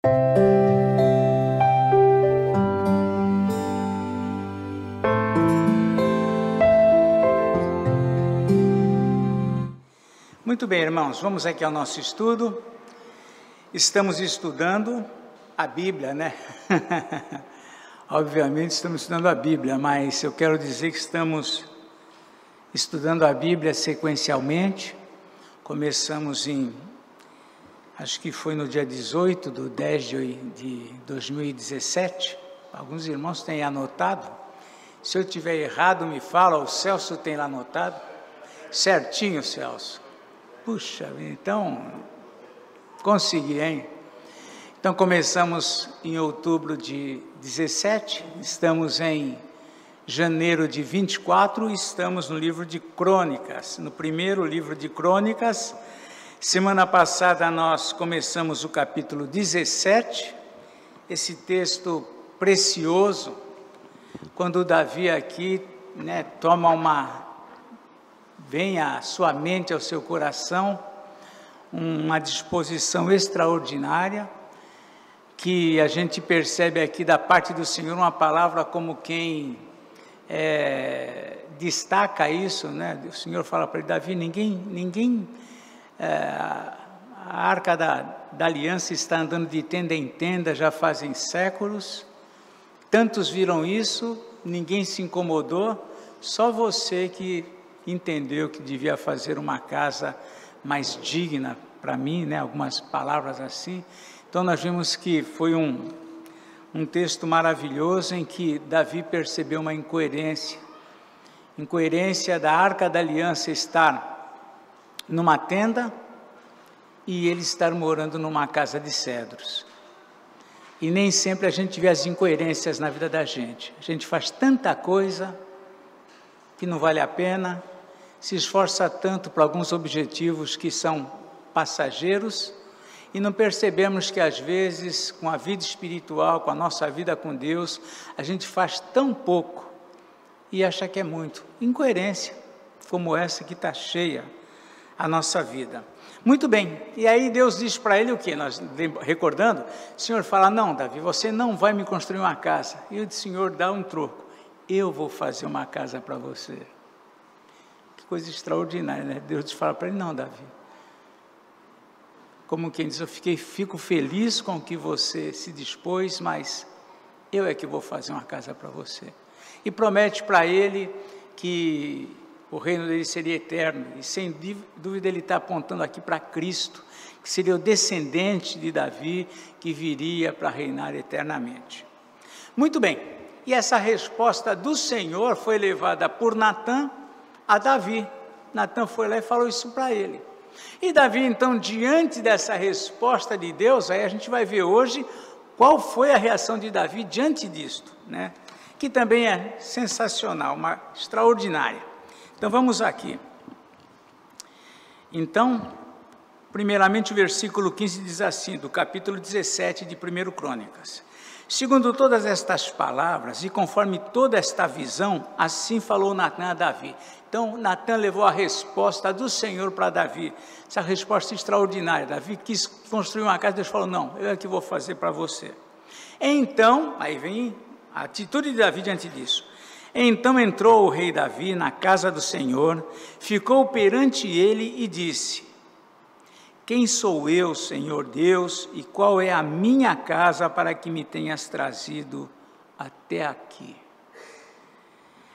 Muito bem, irmãos, vamos aqui ao nosso estudo. Estamos estudando a Bíblia, né? Obviamente estamos estudando a Bíblia, mas eu quero dizer que estamos estudando a Bíblia sequencialmente. Começamos acho que foi no dia 18 de 10 de 2017. Alguns irmãos têm anotado. Se eu tiver errado, me fala, o Celso tem lá anotado. Certinho, Celso. Puxa, então, consegui, hein? Então, começamos em outubro de 17, estamos em janeiro de 24, estamos no livro de Crônicas, no primeiro livro de Crônicas. Semana passada nós começamos o capítulo 17, esse texto precioso, quando Davi aqui, né, vem à sua mente, ao seu coração, uma disposição extraordinária, que a gente percebe aqui da parte do Senhor, uma palavra como quem destaca isso, né? O Senhor fala para ele: Davi, a arca da aliança está andando de tenda em tenda, já fazem séculos, tantos viram isso, ninguém se incomodou, só você que entendeu que devia fazer uma casa mais digna para mim, né? Algumas palavras assim. Então nós vimos que foi um texto maravilhoso em que Davi percebeu uma incoerência da arca da aliança estar numa tenda e ele estar morando numa casa de cedros. E nem sempre a gente vê as incoerências na vida da gente. A gente faz tanta coisa que não vale a pena, se esforça tanto para alguns objetivos que são passageiros e não percebemos que às vezes com a vida espiritual, com a nossa vida com Deus, a gente faz tão pouco e acha que é muito. Incoerência como essa que está cheia a nossa vida. Muito bem, e aí Deus diz para ele o quê? Nós recordando, o Senhor fala: não, Davi, você não vai me construir uma casa. E o Senhor dá um troco: eu vou fazer uma casa para você. Coisa extraordinária, né? Deus fala para ele: não, Davi, como quem diz, eu fico feliz com o que você se dispôs, mas eu é que vou fazer uma casa para você. E promete para ele que o reino dele seria eterno, e sem dúvida ele está apontando aqui para Cristo, que seria o descendente de Davi, que viria para reinar eternamente. Muito bem, e essa resposta do Senhor foi levada por Natã a Davi. Natã foi lá e falou isso para ele. E Davi, então, diante dessa resposta de Deus, aí a gente vai ver hoje qual foi a reação de Davi diante disto, né? Que também é sensacional, uma extraordinária. Então, vamos aqui. Então, primeiramente o versículo 15 diz assim, do capítulo 17 de 1 Crônicas: segundo todas estas palavras e conforme toda esta visão, assim falou Natã a Davi. Então, Natã levou a resposta do Senhor para Davi, essa resposta extraordinária. Davi quis construir uma casa, Deus falou: não, eu é que vou fazer para você. Então, aí vem a atitude de Davi diante disso. Então entrou o rei Davi na casa do Senhor, ficou perante ele e disse: quem sou eu, Senhor Deus, e qual é a minha casa para que me tenhas trazido até aqui?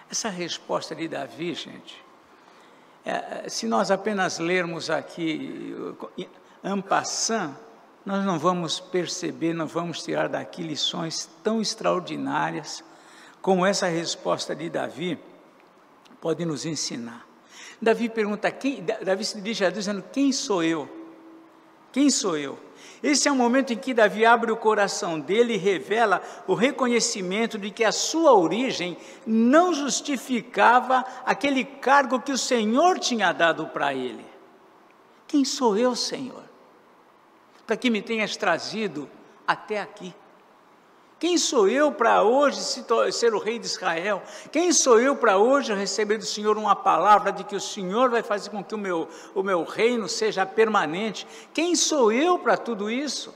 Essa resposta de Davi, gente, se nós apenas lermos aqui en passant, nós não vamos perceber, não vamos tirar daqui lições tão extraordinárias como essa resposta de Davi pode nos ensinar. Davi pergunta, Davi se dirige a Deus dizendo: quem sou eu? Quem sou eu? Esse é o momento em que Davi abre o coração dele e revela o reconhecimento de que a sua origem não justificava aquele cargo que o Senhor tinha dado para ele. Quem sou eu, Senhor, para que me tenhas trazido até aqui? Quem sou eu para hoje ser o rei de Israel? Quem sou eu para hoje receber do Senhor uma palavra de que o Senhor vai fazer com que o meu reino seja permanente? Quem sou eu para tudo isso?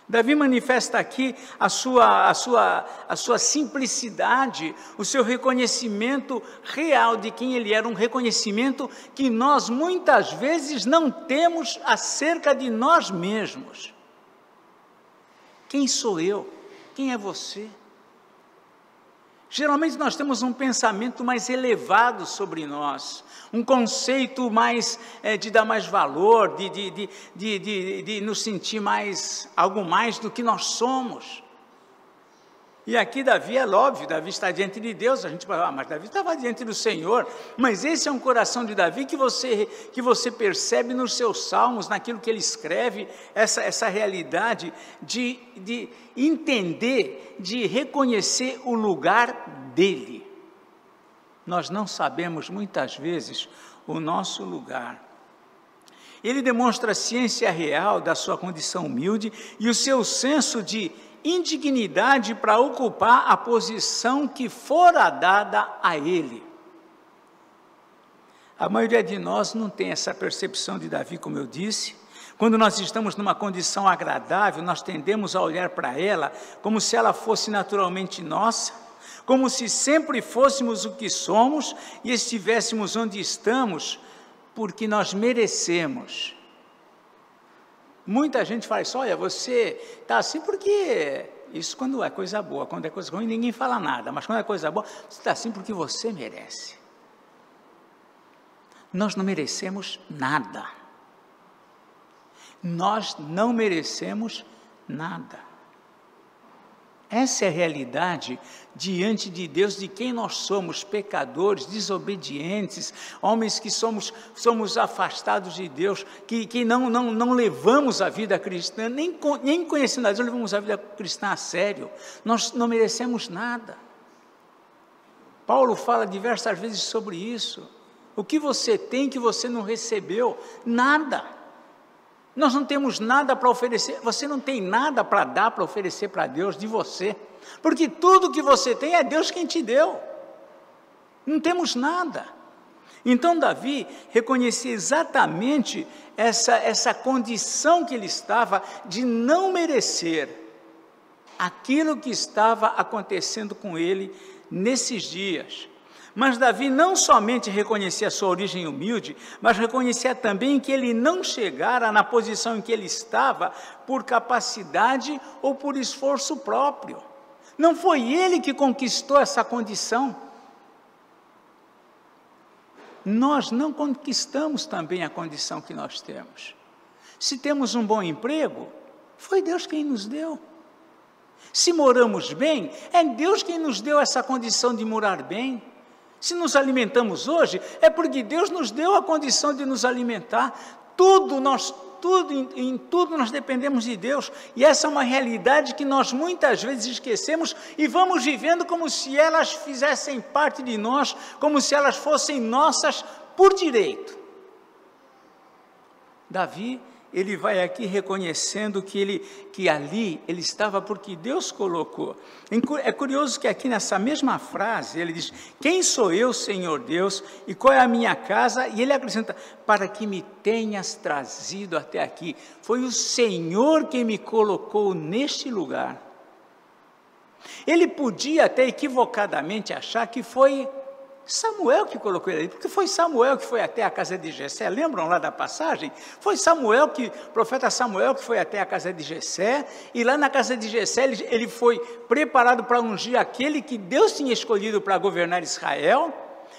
Davi manifesta aqui a sua simplicidade, o seu reconhecimento real de quem ele era, um reconhecimento que nós muitas vezes não temos acerca de nós mesmos. Quem sou eu? Quem é você? Geralmente nós temos um pensamento mais elevado sobre nós, um conceito mais, de dar mais valor, de nos sentir mais, algo mais do que nós somos. E aqui Davi, é óbvio, Davi está diante de Deus, a gente fala, mas Davi estava diante do Senhor, mas esse é um coração de Davi que você percebe nos seus salmos, naquilo que ele escreve, essa realidade de entender, de reconhecer o lugar dele. Nós não sabemos muitas vezes o nosso lugar. Ele demonstra a ciência real da sua condição humilde e o seu senso de indignidade para ocupar a posição que fora dada a ele. A maioria de nós não tem essa percepção de Davi, como eu disse. Quando nós estamos numa condição agradável, nós tendemos a olhar para ela como se ela fosse naturalmente nossa, como se sempre fôssemos o que somos e estivéssemos onde estamos, porque nós merecemos. Muita gente fala isso, olha, você está assim porque, isso quando é coisa boa, quando é coisa ruim ninguém fala nada, mas quando é coisa boa, você está assim porque você merece. Nós não merecemos nada. Nós não merecemos nada. Essa é a realidade diante de Deus, de quem nós somos, pecadores, desobedientes, homens que somos afastados de Deus, que não levamos a vida cristã, nem conhecendo a Deus, levamos a vida cristã a sério. Nós não merecemos nada. Paulo fala diversas vezes sobre isso. O que você tem que você não recebeu? Nada. Nós não temos nada para oferecer, você não tem nada para dar, para oferecer para Deus de você, porque tudo que você tem é Deus quem te deu, não temos nada. Então Davi reconhecia exatamente essa condição que ele estava de não merecer aquilo que estava acontecendo com ele nesses dias. Mas Davi não somente reconhecia a sua origem humilde, mas reconhecia também que ele não chegara na posição em que ele estava por capacidade ou por esforço próprio. Não foi ele que conquistou essa condição. Nós não conquistamos também a condição que nós temos. Se temos um bom emprego, foi Deus quem nos deu. Se moramos bem, é Deus quem nos deu essa condição de morar bem. Se nos alimentamos hoje, é porque Deus nos deu a condição de nos alimentar. Em tudo nós dependemos de Deus. E essa é uma realidade que nós muitas vezes esquecemos e vamos vivendo como se elas fizessem parte de nós, como se elas fossem nossas por direito. Davi, ele vai aqui reconhecendo que ali ele estava porque Deus colocou. É curioso que aqui nessa mesma frase ele diz, quem sou eu, Senhor Deus, e qual é a minha casa? E ele acrescenta, para que me tenhas trazido até aqui. Foi o Senhor quem me colocou neste lugar. Ele podia até equivocadamente achar que foi Samuel que colocou ele ali, porque foi Samuel que foi até a casa de Jessé, lembram lá da passagem? Foi o profeta Samuel que foi até a casa de Jessé, e lá na casa de Jessé ele foi preparado para ungir aquele que Deus tinha escolhido para governar Israel,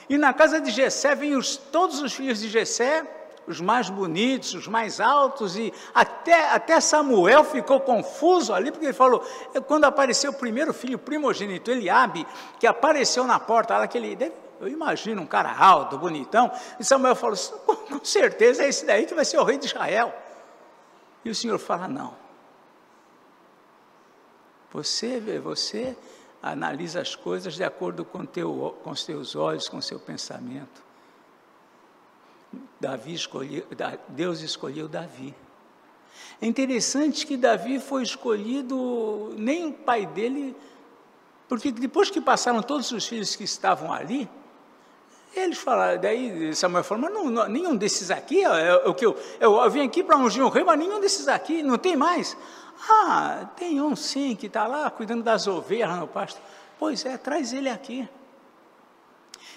e na casa de Jessé vêm todos os filhos de Jessé, os mais bonitos, os mais altos, e até Samuel ficou confuso ali, porque ele falou, quando apareceu o primeiro filho primogênito, Eliabe, que apareceu na porta, lá eu imagino um cara alto, bonitão, e Samuel falou, com certeza é esse daí que vai ser o rei de Israel. E o Senhor fala, não. Você analisa as coisas de acordo com os teus olhos, com o seu pensamento. Deus escolheu Davi. É interessante que Davi foi escolhido, nem o pai dele, porque depois que passaram todos os filhos que estavam ali, eles falaram, daí Samuel falou, mas não, nenhum desses aqui, eu vim aqui para ungir um rei, mas nenhum desses aqui, não tem mais. Ah, tem um sim que está lá cuidando das ovelhas no pasto. Pois é, traz ele aqui.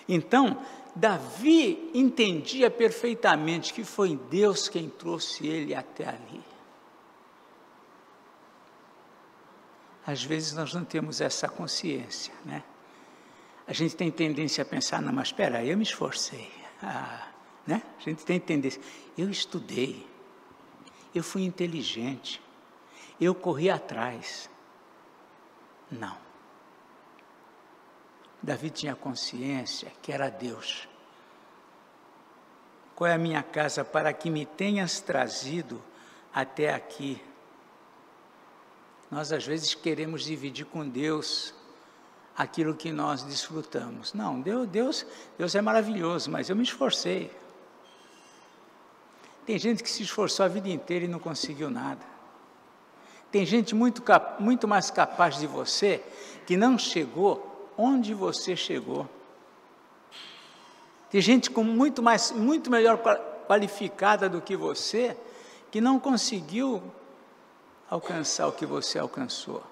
Então, Davi entendia perfeitamente que foi Deus quem trouxe ele até ali. Às vezes nós não temos essa consciência, né? A gente tem tendência a pensar, não, mas espera, eu me esforcei. Né? A gente tem tendência, eu estudei, eu fui inteligente, eu corri atrás. Não. Davi tinha consciência que era Deus. Qual é a minha casa para que me tenhas trazido até aqui? Nós às vezes queremos dividir com Deus aquilo que nós desfrutamos. Não, Deus é maravilhoso, mas eu me esforcei. Tem gente que se esforçou a vida inteira e não conseguiu nada. Tem gente muito mais capaz de você, que não chegou onde você chegou. Tem gente muito melhor qualificada do que você, que não conseguiu alcançar o que você alcançou.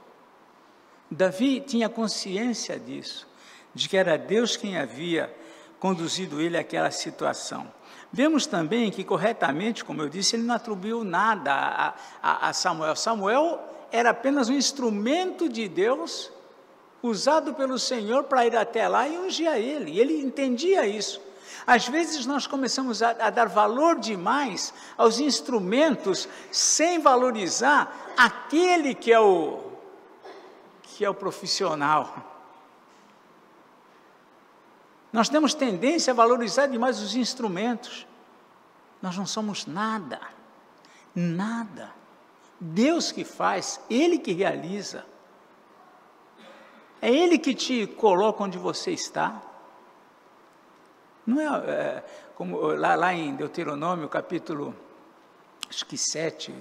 Davi tinha consciência disso, de que era Deus quem havia conduzido ele àquela situação. Vemos também que corretamente, como eu disse, ele não atribuiu nada a Samuel. Samuel era apenas um instrumento de Deus, usado pelo Senhor para ir até lá e ungir a ele. E ele entendia isso. Às vezes nós começamos a dar valor demais aos instrumentos, sem valorizar aquele que é o profissional. Nós temos tendência a valorizar demais os instrumentos. Nós não somos nada, nada. Deus que faz, Ele que realiza. É Ele que te coloca onde você está. Não é como lá em Deuteronômio, capítulo, acho que 7,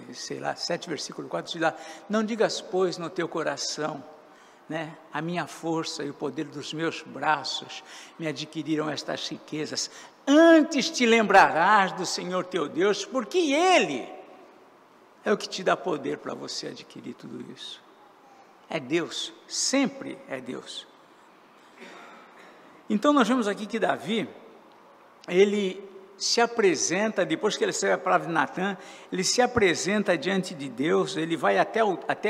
7, versículo 4, diz lá, não digas, pois, no teu coração, né, a minha força e o poder dos meus braços me adquiriram estas riquezas. Antes te lembrarás do Senhor teu Deus, porque Ele é o que te dá poder para você adquirir tudo isso. É Deus, sempre é Deus. Então nós vemos aqui que Davi, ele se apresenta, depois que ele recebe a palavra de Natã, ele se apresenta diante de Deus, ele vai até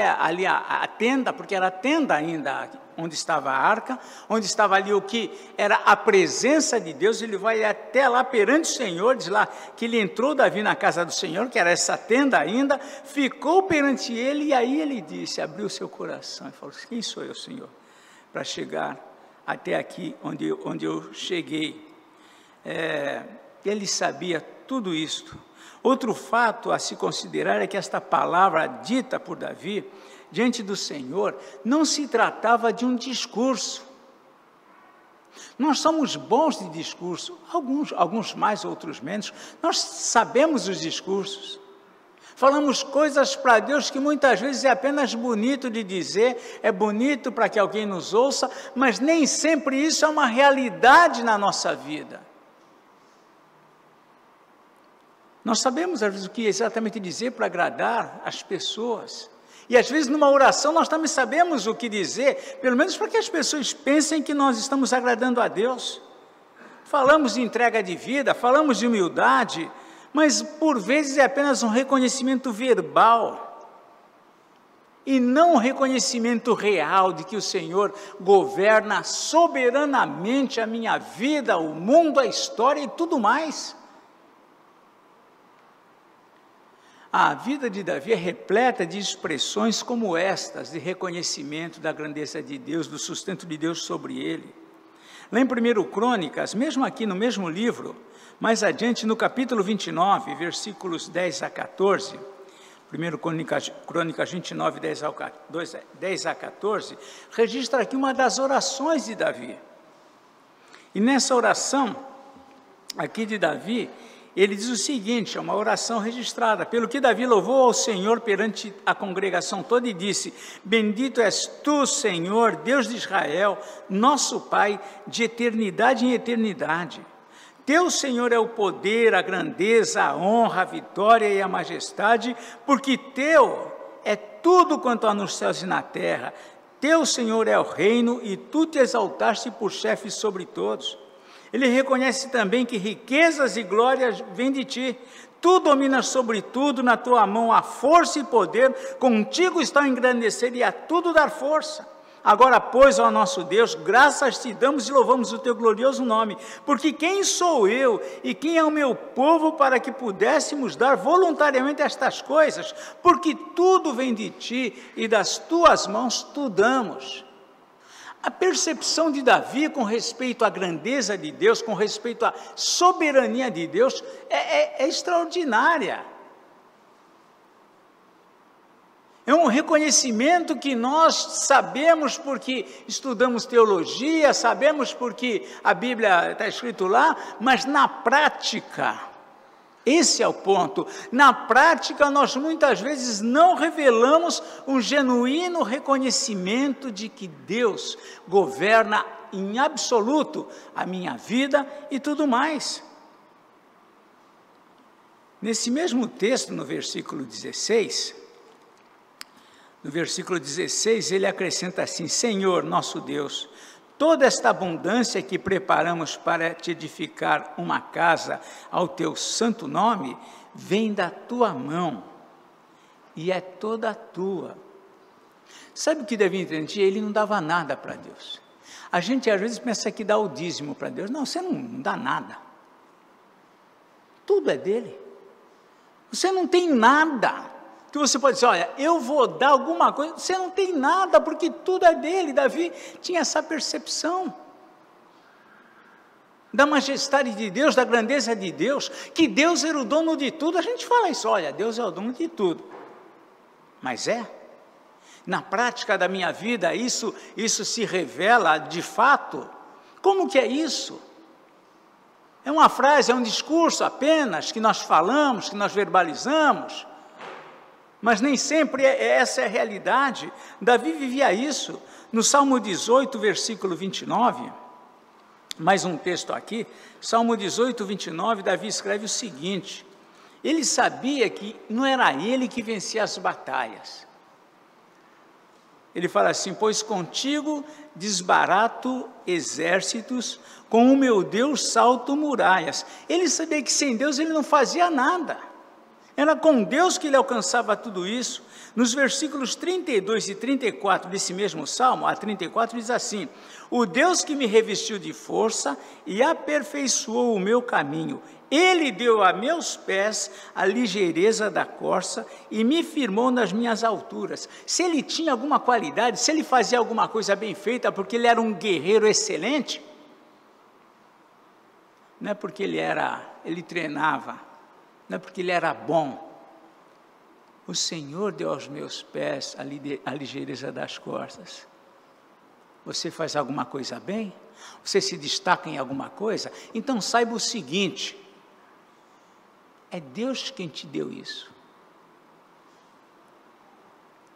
ali a tenda, porque era a tenda ainda, onde estava a arca, onde estava ali o que era a presença de Deus, ele vai até lá perante o Senhor, diz lá que ele entrou, Davi, na casa do Senhor, que era essa tenda ainda, ficou perante ele, e aí ele disse, abriu seu coração, e falou, quem sou eu, Senhor, para chegar até aqui, onde eu cheguei. Ele sabia tudo isto. Outro fato a se considerar é que esta palavra dita por Davi, diante do Senhor, não se tratava de um discurso. Nós somos bons de discurso, alguns mais, outros menos, nós sabemos os discursos. Falamos coisas para Deus que muitas vezes é apenas bonito de dizer, é bonito para que alguém nos ouça, mas nem sempre isso é uma realidade na nossa vida. Nós sabemos, às vezes, o que exatamente dizer para agradar as pessoas. E, às vezes, numa oração, nós também sabemos o que dizer, pelo menos para que as pessoas pensem que nós estamos agradando a Deus. Falamos de entrega de vida, falamos de humildade, mas, por vezes, é apenas um reconhecimento verbal. E não um reconhecimento real de que o Senhor governa soberanamente a minha vida, o mundo, a história e tudo mais. A vida de Davi é repleta de expressões como estas, de reconhecimento da grandeza de Deus, do sustento de Deus sobre ele. Lá em 1 Crônicas, mesmo aqui no mesmo livro, mais adiante no capítulo 29, versículos 10 a 14, 1 Crônicas 29, 10 a 14, registra aqui uma das orações de Davi. E nessa oração aqui de Davi, ele diz o seguinte, é uma oração registrada, pelo que Davi louvou ao Senhor perante a congregação toda e disse, bendito és tu, Senhor, Deus de Israel, nosso Pai, de eternidade em eternidade. Teu, Senhor, é o poder, a grandeza, a honra, a vitória e a majestade, porque teu é tudo quanto há nos céus e na terra. Teu, Senhor, é o reino, e tu te exaltaste por chefe sobre todos. Ele reconhece também que riquezas e glórias vêm de ti. Tu dominas sobre tudo, na tua mão há força e poder, contigo está o engrandecer e a tudo dar força. Agora, pois, ó nosso Deus, graças te damos e louvamos o teu glorioso nome, porque quem sou eu e quem é o meu povo para que pudéssemos dar voluntariamente estas coisas? Porque tudo vem de ti e das tuas mãos tu damos. A percepção de Davi com respeito à grandeza de Deus, com respeito à soberania de Deus, é extraordinária. É um reconhecimento que nós sabemos porque estudamos teologia, sabemos porque a Bíblia está escrito lá, mas na prática, esse é o ponto. Na prática, nós muitas vezes não revelamos um genuíno reconhecimento de que Deus governa em absoluto a minha vida e tudo mais. Nesse mesmo texto, no versículo 16, ele acrescenta assim: Senhor, nosso Deus, toda esta abundância que preparamos para te edificar uma casa ao teu santo nome, vem da tua mão, e é toda tua. Sabe o que Davi entendia? Ele não dava nada para Deus. A gente às vezes pensa que dá o dízimo para Deus. Não, você não dá nada. Tudo é dele. Você não tem nada que você pode dizer, olha, eu vou dar alguma coisa. Você não tem nada, porque tudo é dele. Davi tinha essa percepção da majestade de Deus, da grandeza de Deus, que Deus era o dono de tudo. A gente fala isso, olha, Deus é o dono de tudo. Mas na prática da minha vida, isso se revela de fato. Como que é isso? É uma frase, é um discurso apenas, que nós falamos, que nós verbalizamos, mas nem sempre essa é a realidade. Davi vivia isso. No Salmo 18, versículo 29, mais um texto aqui, Salmo 18, 29, Davi escreve o seguinte: ele sabia que não era ele que vencia as batalhas. Ele fala assim: pois contigo desbarato exércitos, com o meu Deus salto muralhas. Ele sabia que sem Deus ele não fazia nada. Era com Deus que ele alcançava tudo isso. Nos versículos 32 e 34 desse mesmo Salmo, a 34 diz assim: o Deus que me revestiu de força e aperfeiçoou o meu caminho, ele deu a meus pés a ligeireza da corça e me firmou nas minhas alturas. Se ele tinha alguma qualidade, se ele fazia alguma coisa bem feita, porque ele era um guerreiro excelente, não é porque ele treinava, não é porque ele era bom. O Senhor deu aos meus pés a ligeireza das costas. Você faz alguma coisa bem? Você se destaca em alguma coisa? Então saiba o seguinte: é Deus quem te deu isso.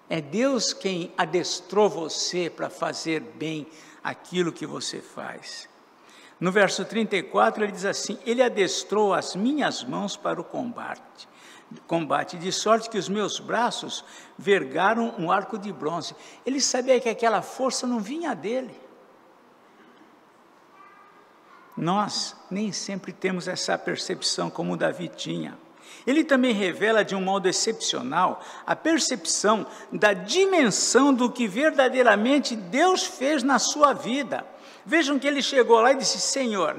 É Deus quem adestrou você para fazer bem aquilo que você faz. No verso 34 ele diz assim: ele adestrou as minhas mãos para o combate, de sorte que os meus braços vergaram um arco de bronze. Ele sabia que aquela força não vinha dele. Nós nem sempre temos essa percepção como Davi tinha. Ele também revela de um modo excepcional a percepção da dimensão do que verdadeiramente Deus fez na sua vida. Vejam que ele chegou lá e disse: Senhor,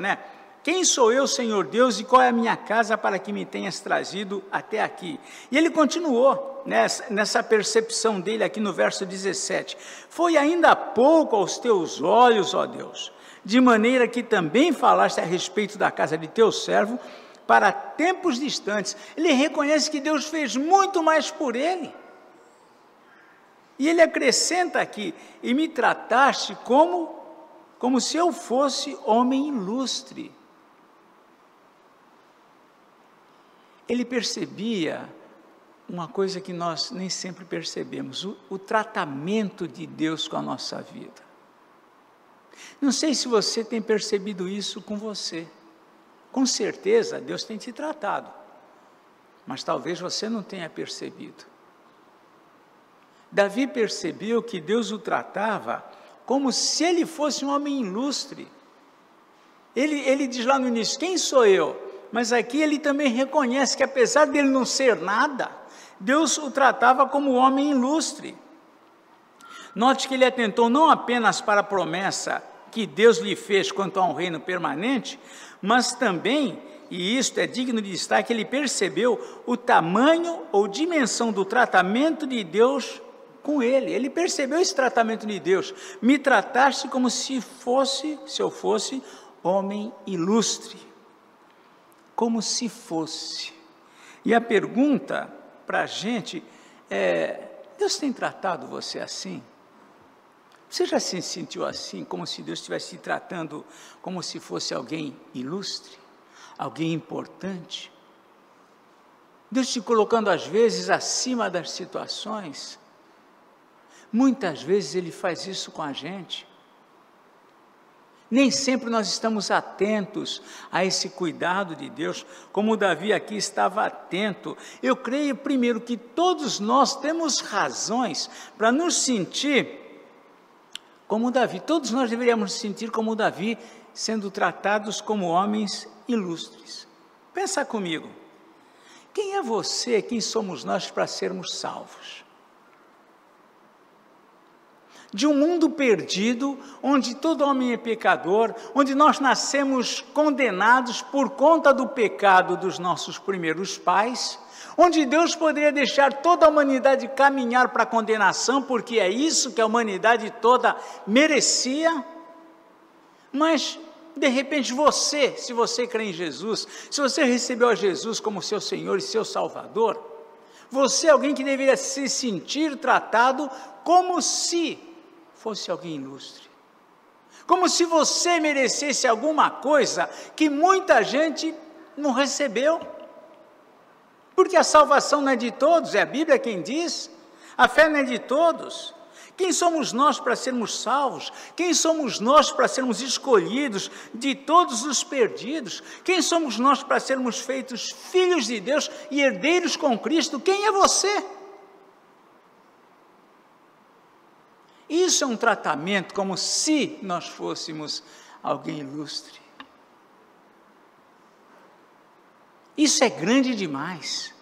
quem sou eu, Senhor Deus, e qual é a minha casa para que me tenhas trazido até aqui? E ele continuou nessa percepção dele aqui no verso 17. Foi ainda pouco aos teus olhos, ó Deus, de maneira que também falaste a respeito da casa de teu servo para tempos distantes. Ele reconhece que Deus fez muito mais por ele. E ele acrescenta aqui: e me trataste como se eu fosse homem ilustre. Ele percebia uma coisa que nós nem sempre percebemos: o tratamento de Deus com a nossa vida. Não sei se você tem percebido isso com você. Com certeza Deus tem te tratado, mas talvez você não tenha percebido. Davi percebeu que Deus o tratava como se ele fosse um homem ilustre. Ele diz lá no início, quem sou eu? Mas aqui ele também reconhece que apesar dele não ser nada, Deus o tratava como um homem ilustre. Note que ele atentou não apenas para a promessa que Deus lhe fez quanto a um reino permanente, mas também, e isto é digno de destaque, ele percebeu o tamanho ou dimensão do tratamento de Deus com ele. Ele percebeu esse tratamento de Deus. Me trataste como se eu fosse homem ilustre. Como se fosse. E a pergunta para a gente é, Deus tem tratado você assim? Você já se sentiu assim, como se Deus estivesse te tratando como se fosse alguém ilustre? Alguém importante? Deus te colocando às vezes acima das situações? Muitas vezes Ele faz isso com a gente. Nem sempre nós estamos atentos a esse cuidado de Deus, como Davi aqui estava atento. Eu creio, primeiro, que todos nós temos razões para nos sentir como Davi. Todos nós deveríamos nos sentir como Davi, sendo tratados como homens ilustres. Pensa comigo, quem é você, quem somos nós para sermos salvos? De um mundo perdido, onde todo homem é pecador, onde nós nascemos condenados por conta do pecado dos nossos primeiros pais, onde Deus poderia deixar toda a humanidade caminhar para a condenação, porque é isso que a humanidade toda merecia, mas de repente você, se você crê em Jesus, se você recebeu a Jesus como seu Senhor e seu Salvador, você é alguém que deveria se sentir tratado como se fosse alguém ilustre, como se você merecesse alguma coisa que muita gente não recebeu, porque a salvação não é de todos, é a Bíblia quem diz, a fé não é de todos. Quem somos nós para sermos salvos? Quem somos nós para sermos escolhidos de todos os perdidos? Quem somos nós para sermos feitos filhos de Deus e herdeiros com Cristo? Quem é você? Isso é um tratamento como se nós fôssemos alguém ilustre. Isso é grande demais.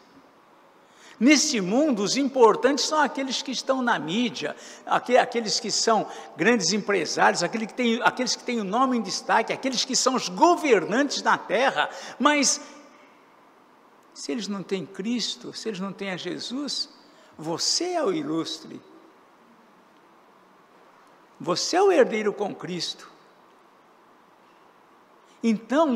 Neste mundo, os importantes são aqueles que estão na mídia, aqueles que são grandes empresários, aqueles que têm o nome em destaque, aqueles que são os governantes na terra, mas se eles não têm Cristo, se eles não têm a Jesus, você é o ilustre. Você é o herdeiro com Cristo. Então,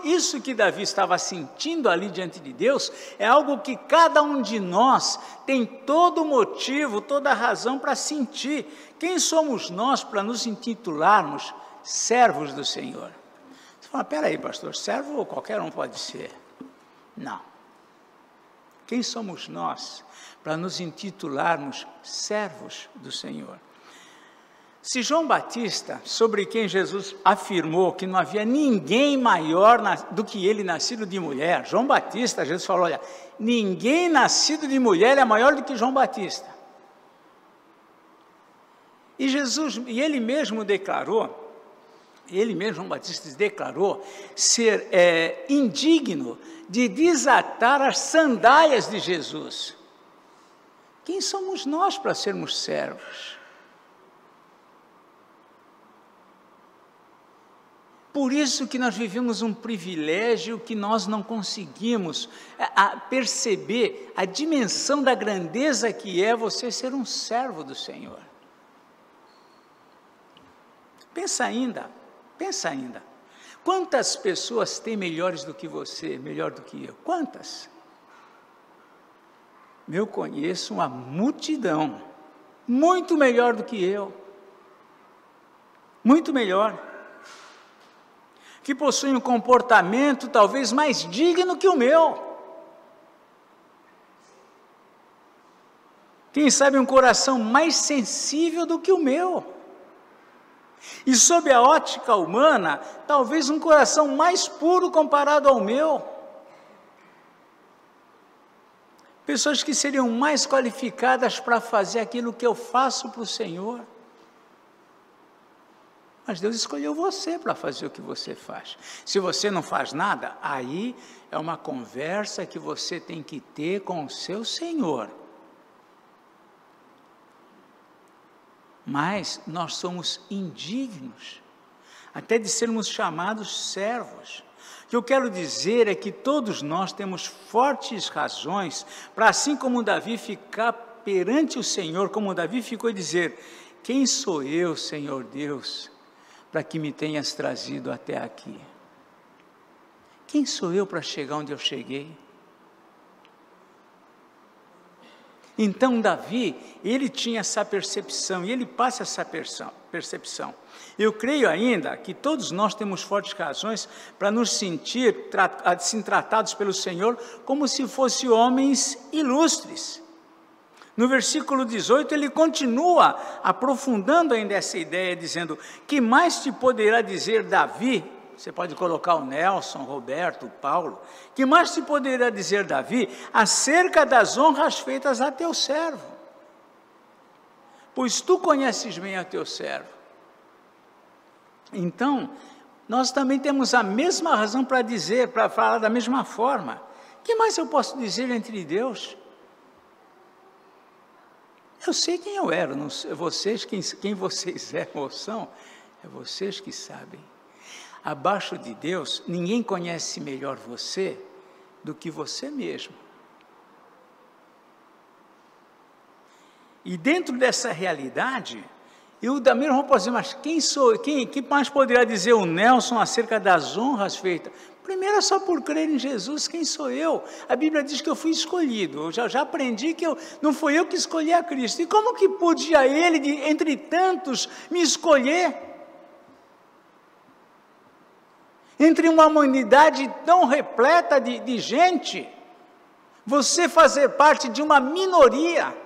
isso que Davi estava sentindo ali diante de Deus, é algo que cada um de nós tem todo motivo, toda razão para sentir. Quem somos nós para nos intitularmos servos do Senhor? Você fala, peraí, pastor, servo qualquer um pode ser. Não. Quem somos nós para nos intitularmos servos do Senhor? Se João Batista, sobre quem Jesus afirmou que não havia ninguém maior do que ele nascido de mulher, João Batista, Jesus falou, olha, ninguém nascido de mulher é maior do que João Batista. E ele mesmo declarou, João Batista declarou, ser indigno de desatar as sandálias de Jesus. Quem somos nós para sermos servos? Por isso que nós vivemos um privilégio que nós não conseguimos perceber a dimensão da grandeza que é você ser um servo do Senhor. Pensa ainda, quantas pessoas tem melhores do que você, melhor do que eu? Quantas? Eu conheço uma multidão, muito melhor do que eu, muito melhor, que possuem um comportamento talvez mais digno que o meu. Quem sabe um coração mais sensível do que o meu. E sob a ótica humana, talvez um coração mais puro comparado ao meu. pessoas que seriam mais qualificadas para fazer aquilo que eu faço para o Senhor. Mas Deus escolheu você para fazer o que você faz. Se você não faz nada, aí é uma conversa que você tem que ter com o seu Senhor. Mas nós somos indignos, até de sermos chamados servos. O que eu quero dizer é que todos nós temos fortes razões para, assim como Davi, ficar perante o Senhor, como Davi ficou, e dizer: quem sou eu, Senhor Deus, para que me tenhas trazido até aqui? Quem sou eu para chegar onde eu cheguei? Então Davi, ele tinha essa percepção, e ele passa essa percepção. Eu creio ainda que todos nós temos fortes razões para nos sentir assim, tratados pelo Senhor como se fossem homens ilustres. No versículo 18, ele continua aprofundando ainda essa ideia, dizendo: que mais te poderá dizer Davi? Você pode colocar o Nelson, Roberto, Paulo. Que mais te poderá dizer Davi acerca das honras feitas a teu servo? Pois tu conheces bem a teu servo. Então, nós também temos a mesma razão para dizer, para falar da mesma forma. Que mais eu posso dizer entre Deus? Eu sei quem eu era, não sei, vocês, quem vocês eram ou são, é vocês que sabem. Abaixo de Deus, ninguém conhece melhor você do que você mesmo. E dentro dessa realidade, eu da mesma forma posso dizer: mas quem mais poderá dizer o Nelson acerca das honras feitas? Primeiro é só por crer em Jesus. Quem sou eu? A Bíblia diz que eu fui escolhido, eu já aprendi que não foi eu que escolhi a Cristo. E como que podia Ele, entre tantos, me escolher? Entre uma humanidade tão repleta de gente, você fazer parte de uma minoria.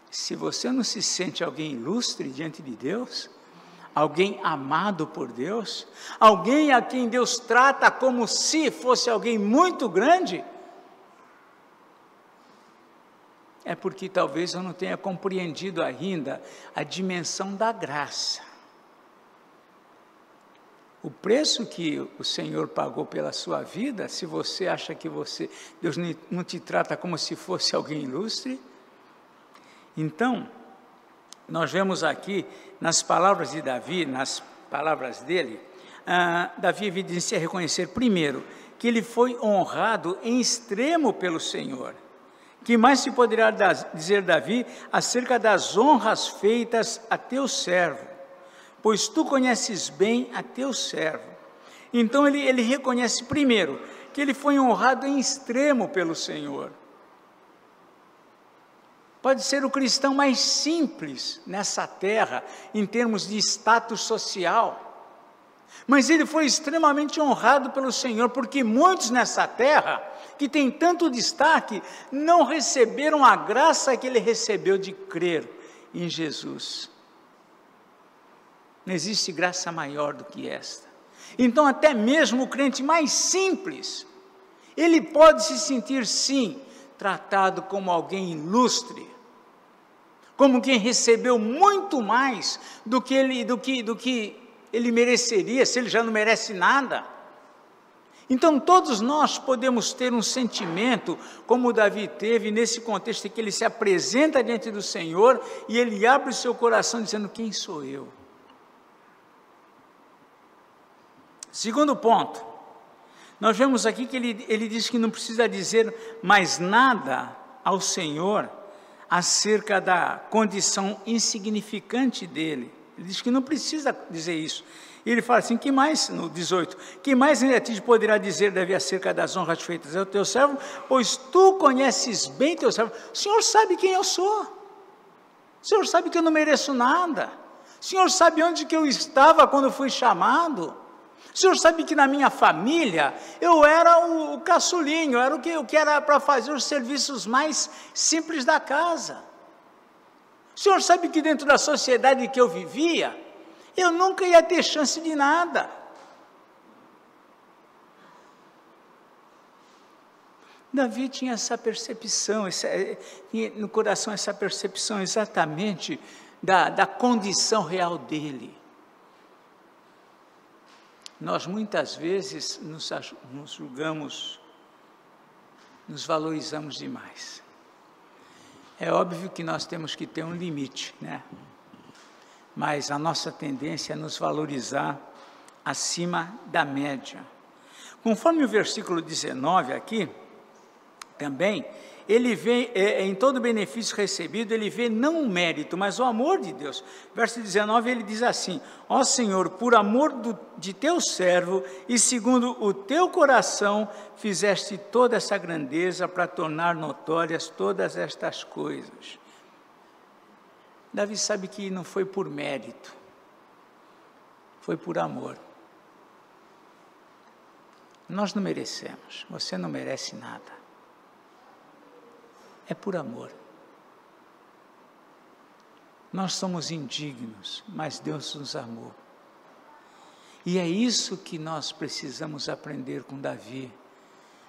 Se você não se sente alguém ilustre diante de Deus, alguém amado por Deus, alguém a quem Deus trata como se fosse alguém muito grande, é porque talvez eu não tenha compreendido ainda a dimensão da graça. O preço que o Senhor pagou pela sua vida, se você acha que Deus não te trata como se fosse alguém ilustre. Então, nós vemos aqui, nas palavras de Davi, nas palavras dele, Davi evidencia reconhecer, primeiro, que ele foi honrado em extremo pelo Senhor. Que mais se poderá dizer Davi acerca das honras feitas a teu servo? Pois tu conheces bem a teu servo. Então ele reconhece primeiro que ele foi honrado em extremo pelo Senhor. Pode ser o cristão mais simples nessa terra, em termos de status social, mas ele foi extremamente honrado pelo Senhor, porque muitos nessa terra, que tem tanto destaque, não receberam a graça que ele recebeu de crer em Jesus. Não existe graça maior do que esta. Então, até mesmo o crente mais simples, ele pode se sentir, sim, tratado como alguém ilustre, como quem recebeu muito mais do que ele mereceria, se ele já não merece nada. Então, todos nós podemos ter um sentimento, como Davi teve, nesse contexto em que ele se apresenta diante do Senhor, e ele abre o seu coração dizendo: quem sou eu? Segundo ponto, nós vemos aqui que ele diz que não precisa dizer mais nada ao Senhor acerca da condição insignificante dele. Ele diz que não precisa dizer isso. E ele fala assim: que mais, no 18, que mais ainda te poderá dizer, Davi, acerca das honras feitas ao teu servo? Pois tu conheces bem teu servo. O Senhor sabe quem eu sou. O Senhor sabe que eu não mereço nada. O Senhor sabe onde que eu estava quando fui chamado. O Senhor sabe que na minha família, eu era o caçulinho, eu era o que era para fazer os serviços mais simples da casa. O Senhor sabe que dentro da sociedade que eu vivia, eu nunca ia ter chance de nada. Davi tinha essa percepção, tinha no coração essa percepção exatamente da condição real dele. Nós muitas vezes nos julgamos, nos valorizamos demais. É óbvio que nós temos que ter um limite, né? Mas a nossa tendência é nos valorizar acima da média. Conforme o versículo 19 aqui, também, ele vê, em todo benefício recebido, ele vê não o mérito, mas o amor de Deus. Verso 19, ele diz assim: ó Senhor, por amor de teu servo, e segundo o teu coração, fizeste toda essa grandeza para tornar notórias todas estas coisas. Davi sabe que não foi por mérito, foi por amor. Nós não merecemos, você não merece nada. É por amor. Nós somos indignos, mas Deus nos amou. E é isso que nós precisamos aprender com Davi.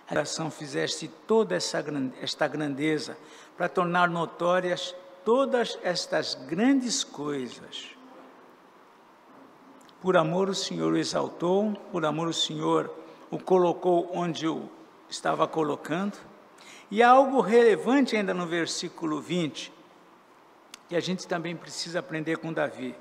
A oração fizeste toda esta grandeza para tornar notórias todas estas grandes coisas. Por amor o Senhor o exaltou, por amor o Senhor o colocou onde o estava colocando. E há algo relevante ainda no versículo 20, que a gente também precisa aprender com Davi.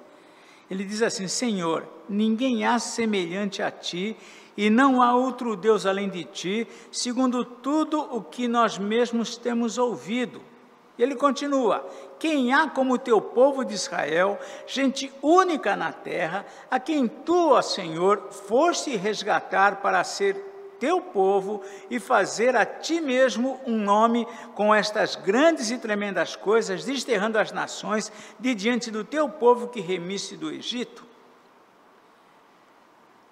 Ele diz assim: Senhor, ninguém há semelhante a ti, e não há outro Deus além de ti, segundo tudo o que nós mesmos temos ouvido. E ele continua: quem há como o teu povo de Israel, gente única na terra, a quem tu, ó Senhor, foste resgatar para ser teu povo e fazer a ti mesmo um nome com estas grandes e tremendas coisas, desterrando as nações de diante do teu povo que remiste do Egito.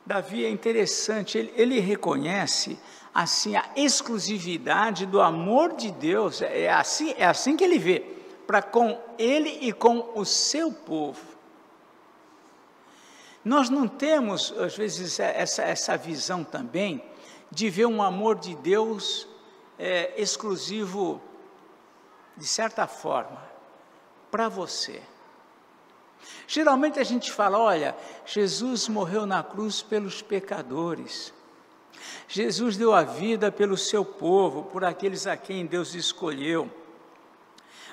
Davi é interessante, ele reconhece assim a exclusividade do amor de Deus, é assim que ele vê, para com ele e com o seu povo. Nós não temos, às vezes, essa visão também, de ver um amor de Deus exclusivo, de certa forma, para você. Geralmente a gente fala: olha, Jesus morreu na cruz pelos pecadores, Jesus deu a vida pelo seu povo, por aqueles a quem Deus escolheu.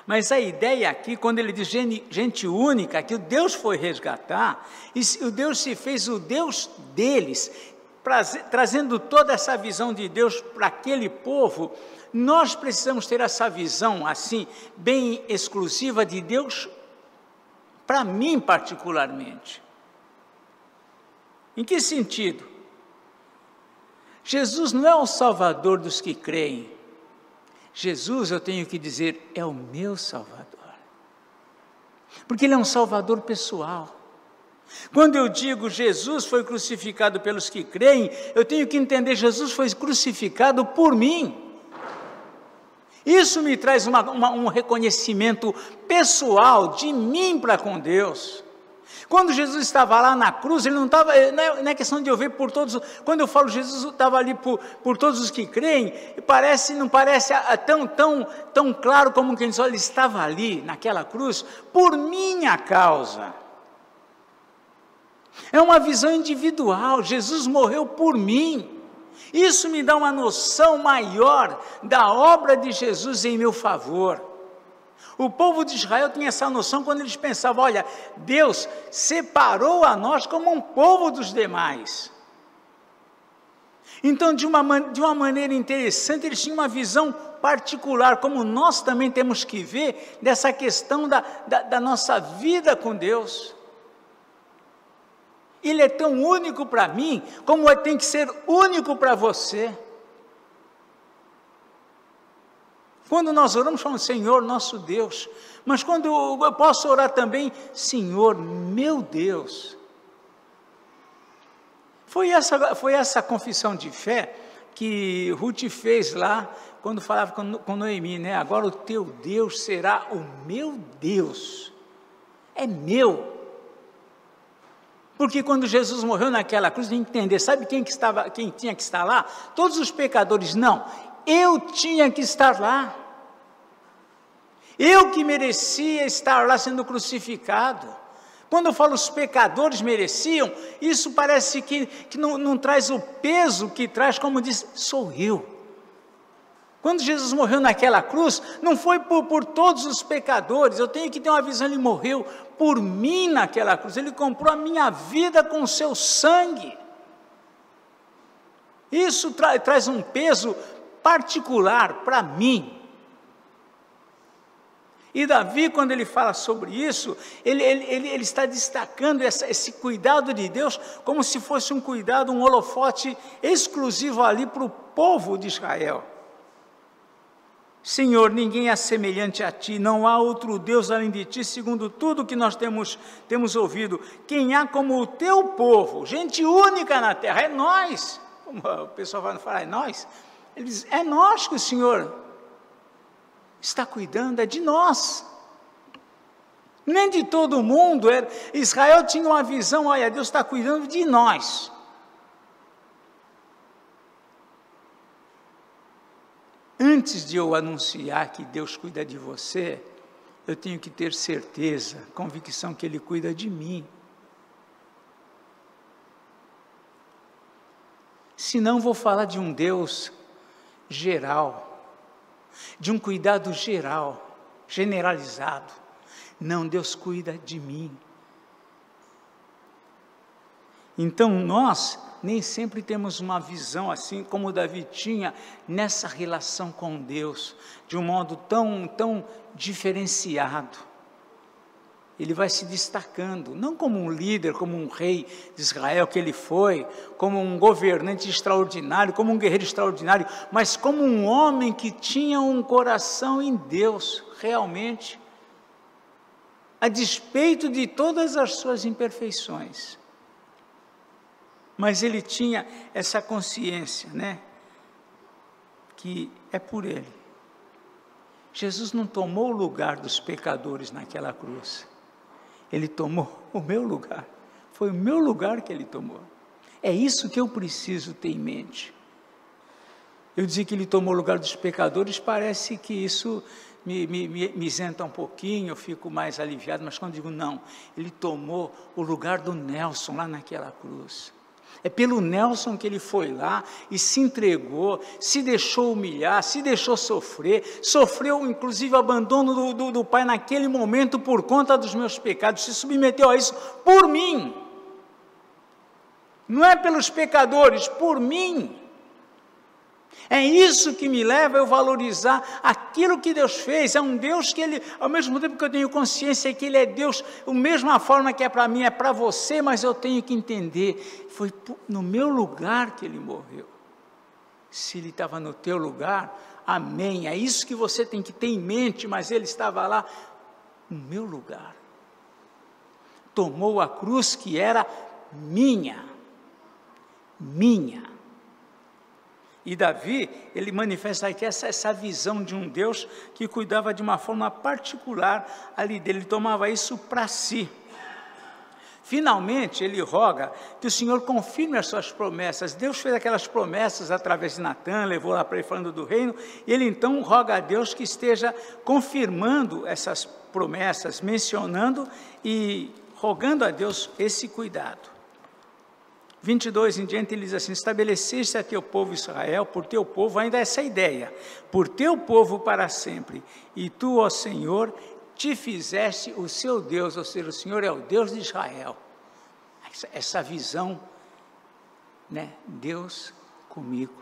Mas a ideia aqui, quando ele diz gente única, que o Deus foi resgatar, e o Deus se fez o Deus deles, trazendo toda essa visão de Deus para aquele povo. Nós precisamos ter essa visão assim, bem exclusiva de Deus, para mim particularmente. Em que sentido? Jesus não é o Salvador dos que creem. Jesus, eu tenho que dizer, é o meu Salvador. Porque Ele é um Salvador pessoal. Quando eu digo Jesus foi crucificado pelos que creem, eu tenho que entender: Jesus foi crucificado por mim. Isso me traz um reconhecimento pessoal de mim para com Deus. Quando Jesus estava lá na cruz, ele não estava, não é questão de eu ver por todos, quando eu falo Jesus estava ali por todos os que creem, não parece tão claro como quem diz: olha, ele estava ali naquela cruz por minha causa. É uma visão individual. Jesus morreu por mim. Isso me dá uma noção maior da obra de Jesus em meu favor. O povo de Israel tinha essa noção quando eles pensavam: olha, Deus separou a nós como um povo dos demais. Então, de uma maneira interessante, eles tinham uma visão particular, como nós também temos que ver, dessa questão da nossa vida com Deus. Ele é tão único para mim, como tem que ser único para você. Quando nós oramos, falamos: Senhor, nosso Deus. Mas quando eu posso orar também: Senhor, meu Deus. Foi essa confissão de fé que Ruth fez lá, quando falava com Noemi, né? Agora o teu Deus será o meu Deus. É meu. Porque quando Jesus morreu naquela cruz, tem que entender, sabe quem tinha que estar lá? Todos os pecadores. Não, Eu tinha que estar lá. Eu que merecia estar lá sendo crucificado. Quando eu falo os pecadores mereciam, isso parece que não traz o peso que traz, como diz, sou eu. Quando Jesus morreu naquela cruz, não foi por todos os pecadores, eu tenho que ter uma visão, ele morreu por mim naquela cruz, ele comprou a minha vida com o seu sangue. Isso traz um peso particular para mim. E Davi, quando ele fala sobre isso, ele está destacando esse cuidado de Deus, como se fosse um cuidado, um holofote exclusivo ali para o povo de Israel. Senhor, ninguém é semelhante a Ti, não há outro Deus além de Ti, segundo tudo que nós temos ouvido. Quem há como o Teu povo, gente única na terra, é nós. Como o pessoal vai falar, é nós? Ele diz, é nós que o Senhor está cuidando, é de nós. Nem de todo mundo. Israel tinha uma visão, olha, Deus está cuidando de nós. Antes de eu anunciar que Deus cuida de você, eu tenho que ter certeza, convicção que Ele cuida de mim. Senão vou falar de um Deus geral, de um cuidado geral, generalizado. Não, Deus cuida de mim. Então nós nem sempre temos uma visão assim como Davi tinha nessa relação com Deus, de um modo tão diferenciado. Ele vai se destacando, não como um líder, como um rei de Israel que ele foi, como um governante extraordinário, como um guerreiro extraordinário, mas como um homem que tinha um coração em Deus, realmente, a despeito de todas as suas imperfeições. Mas ele tinha essa consciência, né? Que é por ele. Jesus não tomou o lugar dos pecadores naquela cruz. Ele tomou o meu lugar. Foi o meu lugar que ele tomou. É isso que eu preciso ter em mente. Eu dizer que ele tomou o lugar dos pecadores, parece que isso me isenta um pouquinho, eu fico mais aliviado, mas quando digo não, ele tomou o lugar do Nelson lá naquela cruz. É pelo Nelson que ele foi lá e se entregou, se deixou humilhar, se deixou sofrer, sofreu inclusive o abandono do Pai naquele momento por conta dos meus pecados, se submeteu a isso por mim. Não é pelos pecadores, por mim. É isso que me leva a eu valorizar aquilo que Deus fez. É um Deus que Ele, ao mesmo tempo que eu tenho consciência que Ele é Deus, a mesma forma que é para mim, é para você, mas eu tenho que entender, foi no meu lugar que Ele morreu. Se Ele estava no teu lugar, amém, é isso que você tem que ter em mente, mas Ele estava lá no meu lugar. Tomou a cruz que era minha. E Davi, ele manifesta aqui essa visão de um Deus que cuidava de uma forma particular ali dele, ele tomava isso para si. Finalmente, ele roga que o Senhor confirme as suas promessas. Deus fez aquelas promessas através de Natã, levou lá para ele falando do reino, e ele então roga a Deus que esteja confirmando essas promessas, mencionando e rogando a Deus esse cuidado. 22 em diante, ele diz assim, estabeleceste a teu povo Israel, por teu povo, ainda essa ideia, por teu povo para sempre, e tu, ó Senhor, te fizeste o seu Deus, ou seja, o Senhor é o Deus de Israel. Essa visão, né, Deus comigo.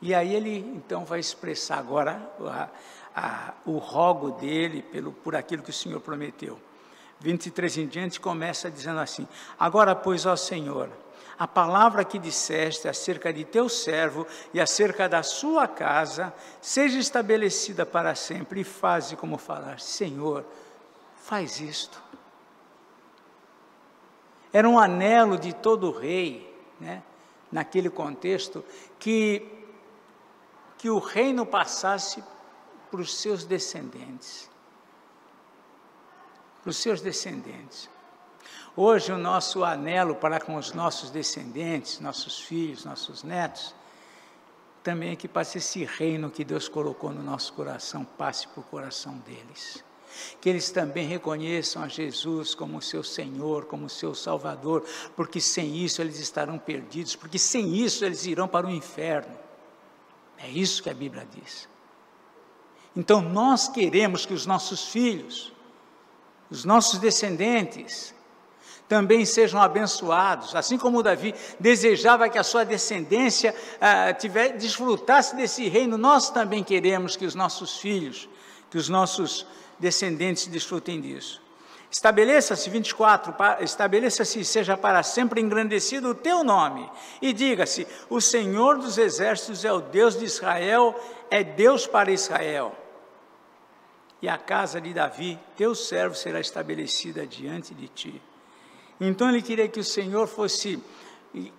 E aí ele, então, vai expressar agora o rogo dele por aquilo que o Senhor prometeu. 23 em diante começa dizendo assim, agora, pois, ó Senhor, a palavra que disseste acerca de teu servo e acerca da sua casa, seja estabelecida para sempre, e faze como falaste. Senhor, faz isto. Era um anelo de todo rei, né, naquele contexto, que o reino passasse para os seus descendentes. Para os seus descendentes. Hoje o nosso anelo para com os nossos descendentes, nossos filhos, nossos netos, também é que passe esse reino que Deus colocou no nosso coração, passe para o coração deles. Que eles também reconheçam a Jesus como seu Senhor, como seu Salvador, porque sem isso eles estarão perdidos, porque sem isso eles irão para o inferno. É isso que a Bíblia diz. Então nós queremos que os nossos filhos, os nossos descendentes, também sejam abençoados, assim como Davi desejava que a sua descendência desfrutasse desse reino, nós também queremos que os nossos filhos, que os nossos descendentes desfrutem disso. Estabeleça-se, 24, estabeleça-se e seja para sempre engrandecido o teu nome, e diga-se, o Senhor dos exércitos é o Deus de Israel, é Deus para Israel. E a casa de Davi, teu servo, será estabelecida diante de ti. Então ele queria que o Senhor fosse,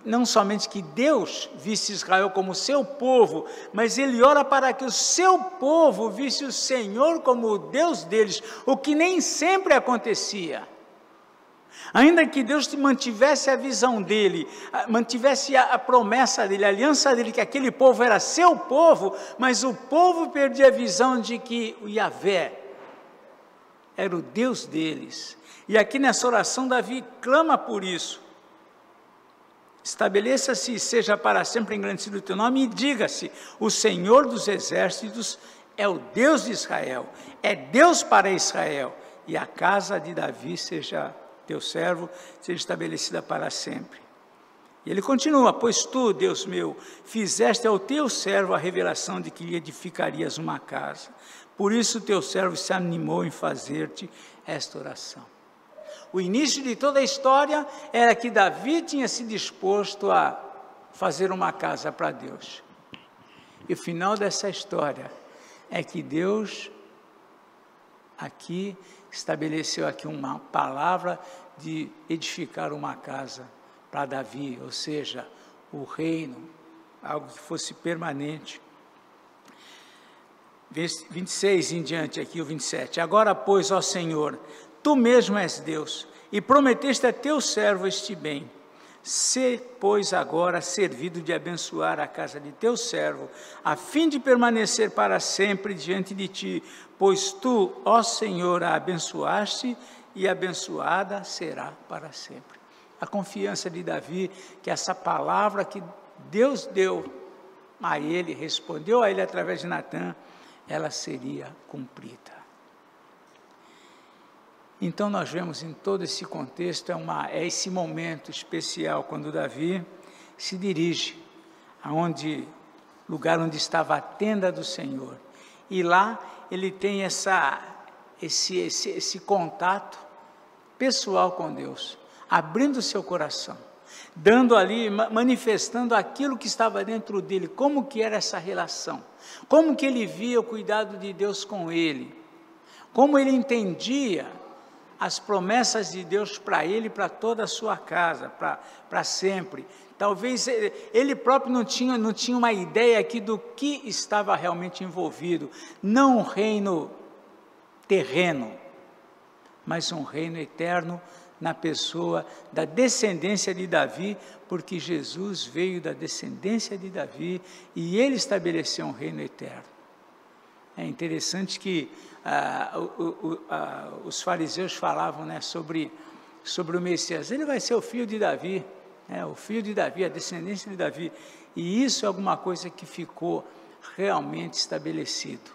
não somente que Deus visse Israel como seu povo, mas ele ora para que o seu povo visse o Senhor como o Deus deles, o que nem sempre acontecia. Ainda que Deus mantivesse a visão dele, mantivesse a promessa dele, a aliança dele, que aquele povo era seu povo, mas o povo perdia a visão de que o Yahvé era o Deus deles. E aqui nessa oração Davi clama por isso. Estabeleça-se e seja para sempre engrandecido o teu nome, e diga-se, o Senhor dos exércitos é o Deus de Israel, é Deus para Israel, e a casa de Davi seja teu servo, seja estabelecida para sempre. E ele continua, pois tu, Deus meu, fizeste ao teu servo a revelação de que lhe edificarias uma casa, por isso teu servo se animou em fazer-te esta oração. O início de toda a história era que Davi tinha se disposto a fazer uma casa para Deus. E o final dessa história é que Deus aqui estabeleceu aqui uma palavra de edificar uma casa para Davi, ou seja, o reino, algo que fosse permanente. 26 em diante aqui, o 27. Agora, pois, ó Senhor, tu mesmo és Deus, e prometeste a teu servo este bem. Se, pois, agora servido de abençoar a casa de teu servo, a fim de permanecer para sempre diante de ti, pois tu, ó Senhor, a abençoaste, e abençoada será para sempre. A confiança de Davi, que essa palavra que Deus deu a ele, respondeu a ele através de Natã, ela seria cumprida. Então nós vemos em todo esse contexto, é esse momento especial, quando Davi se dirige lugar onde estava a tenda do Senhor, e lá ele tem esse contato pessoal com Deus, abrindo seu coração, dando ali, manifestando aquilo que estava dentro dele, como que era essa relação, como que ele via o cuidado de Deus com ele, como ele entendia as promessas de Deus para ele e para toda a sua casa, para sempre. Talvez ele próprio não tinha uma ideia aqui do que estava realmente envolvido, não um reino terreno, mas um reino eterno na pessoa da descendência de Davi, porque Jesus veio da descendência de Davi e ele estabeleceu um reino eterno. É interessante que os fariseus falavam, né, sobre o Messias. Ele vai ser o filho de Davi, o filho de Davi, a descendência de Davi. E isso é alguma coisa que ficou realmente estabelecido.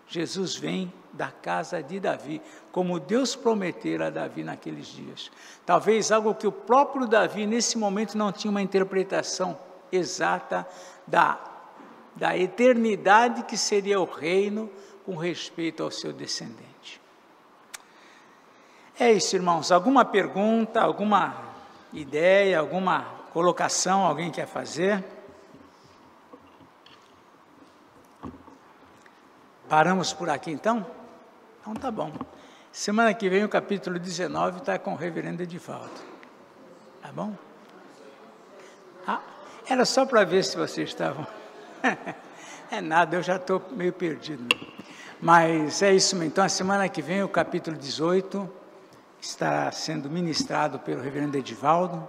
Jesus vem da casa de Davi, como Deus prometera a Davi naqueles dias. Talvez algo que o próprio Davi, nesse momento, não tinha uma interpretação exata da eternidade que seria o reino com respeito ao seu descendente. É isso, irmãos. Alguma pergunta, alguma ideia, alguma colocação alguém quer fazer? Paramos por aqui, então? Então tá bom. Semana que vem o capítulo 19 está com o reverendo Edivaldo. Tá bom? Era só para ver se vocês estavam... É nada, eu já estou meio perdido. Mas é isso mesmo. Então, a semana que vem, o capítulo 18 estará sendo ministrado pelo reverendo Edivaldo.